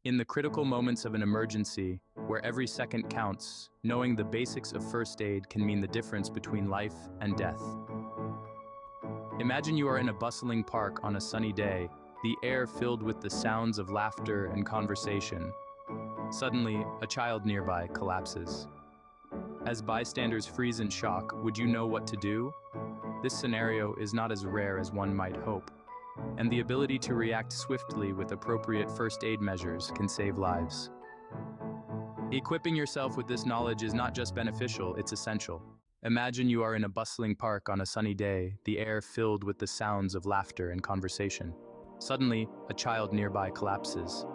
In the critical moments of an emergency, where every second counts, knowing the basics of first aid can mean the difference between life and death. Imagine you are in a bustling park on a sunny day, the air filled with the sounds of laughter and conversation. Suddenly, a child nearby collapses. As bystanders freeze in shock, would you know what to do? This scenario is not as rare as one might hope, and the ability to react swiftly with appropriate first aid measures can save lives. Equipping yourself with this knowledge is not just beneficial, it's essential. Imagine you are in a bustling park on a sunny day, the air filled with the sounds of laughter and conversation. Suddenly, a child nearby collapses.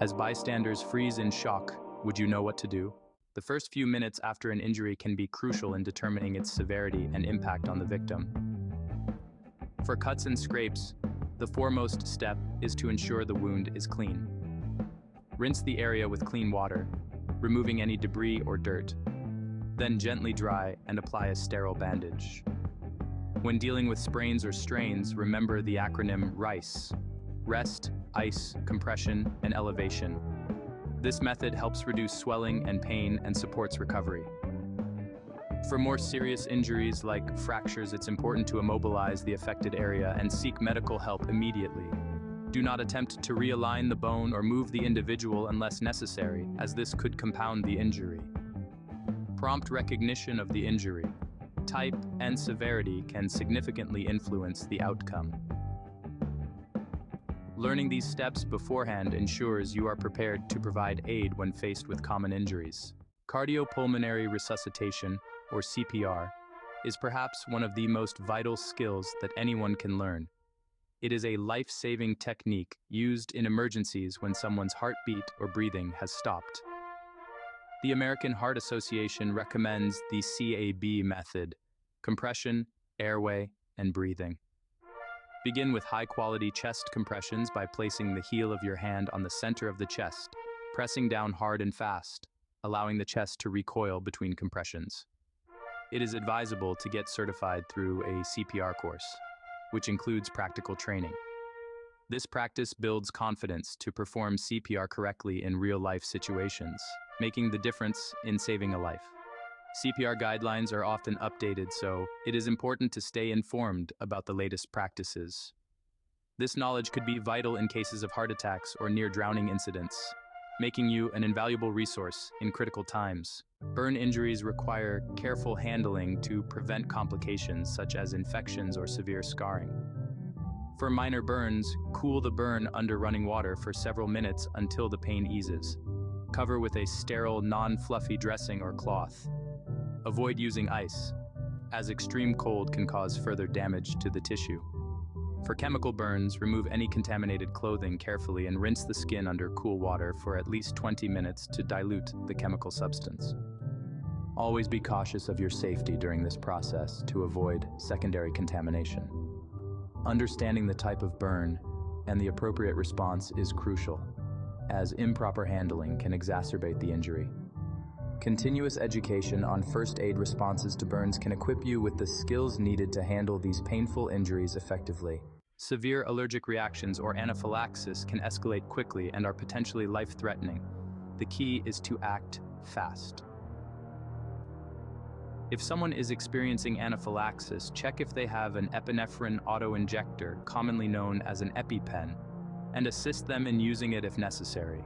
As bystanders freeze in shock, would you know what to do? The first few minutes after an injury can be crucial in determining its severity and impact on the victim. For cuts and scrapes, the foremost step is to ensure the wound is clean. Rinse the area with clean water, removing any debris or dirt. Then gently dry and apply a sterile bandage. When dealing with sprains or strains, remember the acronym RICE: rest, ice, compression, and elevation. This method helps reduce swelling and pain and supports recovery. For more serious injuries like fractures, it's important to immobilize the affected area and seek medical help immediately. Do not attempt to realign the bone or move the individual unless necessary, as this could compound the injury. Prompt recognition of the injury, type, and severity can significantly influence the outcome. Learning these steps beforehand ensures you are prepared to provide aid when faced with common injuries. Cardiopulmonary resuscitation, or CPR, is perhaps one of the most vital skills that anyone can learn. It is a life-saving technique used in emergencies when someone's heartbeat or breathing has stopped. The American Heart Association recommends the CAB method: compression, airway, and breathing. Begin with high-quality chest compressions by placing the heel of your hand on the center of the chest, pressing down hard and fast, allowing the chest to recoil between compressions. It is advisable to get certified through a CPR course, which includes practical training. This practice builds confidence to perform CPR correctly in real-life situations, making the difference in saving a life. CPR guidelines are often updated, so it is important to stay informed about the latest practices. This knowledge could be vital in cases of heart attacks or near-drowning incidents, making you an invaluable resource in critical times. Burn injuries require careful handling to prevent complications such as infections or severe scarring. For minor burns, cool the burn under running water for several minutes until the pain eases. Cover with a sterile, non-fluffy dressing or cloth. Avoid using ice, as extreme cold can cause further damage to the tissue. For chemical burns, remove any contaminated clothing carefully and rinse the skin under cool water for at least 20 minutes to dilute the chemical substance. Always be cautious of your safety during this process to avoid secondary contamination. Understanding the type of burn and the appropriate response is crucial, as improper handling can exacerbate the injury. Continuous education on first aid responses to burns can equip you with the skills needed to handle these painful injuries effectively. Severe allergic reactions or anaphylaxis can escalate quickly and are potentially life-threatening. The key is to act fast. If someone is experiencing anaphylaxis, check if they have an epinephrine auto-injector, commonly known as an EpiPen, and assist them in using it if necessary.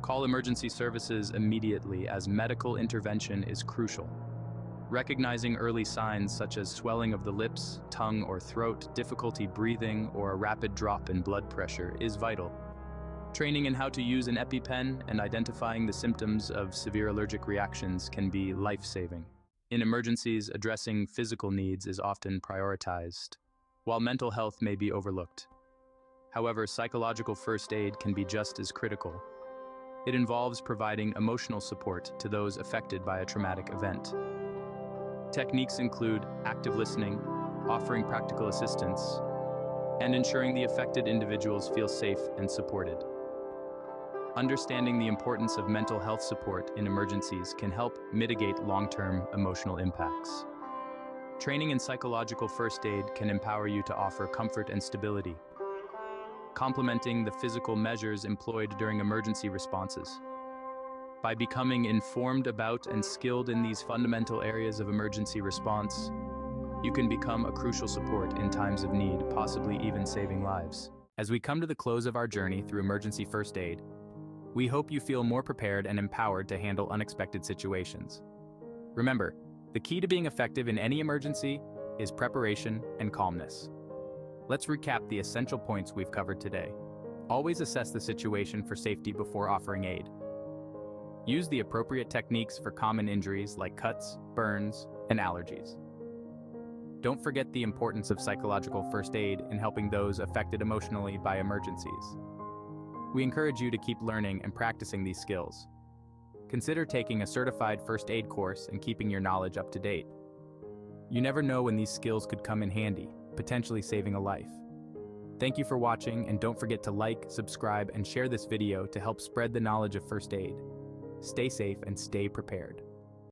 Call emergency services immediately, as medical intervention is crucial. Recognizing early signs such as swelling of the lips, tongue, or throat, difficulty breathing, or a rapid drop in blood pressure is vital. Training in how to use an EpiPen and identifying the symptoms of severe allergic reactions can be life-saving. In emergencies, addressing physical needs is often prioritized, while mental health may be overlooked. However, psychological first aid can be just as critical. It involves providing emotional support to those affected by a traumatic event. Techniques include active listening, offering practical assistance, and ensuring the affected individuals feel safe and supported. Understanding the importance of mental health support in emergencies can help mitigate long-term emotional impacts. Training in psychological first aid can empower you to offer comfort and stability. complementing the physical measures employed during emergency responses. By becoming informed about and skilled in these fundamental areas of emergency response, you can become a crucial support in times of need, possibly even saving lives. As we come to the close of our journey through emergency first aid, we hope you feel more prepared and empowered to handle unexpected situations. Remember, the key to being effective in any emergency is preparation and calmness. Let's recap the essential points we've covered today. Always assess the situation for safety before offering aid. Use the appropriate techniques for common injuries like cuts, burns, and allergies. Don't forget the importance of psychological first aid in helping those affected emotionally by emergencies. We encourage you to keep learning and practicing these skills. Consider taking a certified first aid course and keeping your knowledge up to date. You never know when these skills could come in handy, potentially saving a life. Thank you for watching, and don't forget to like, subscribe, and share this video to help spread the knowledge of first aid. Stay safe and stay prepared.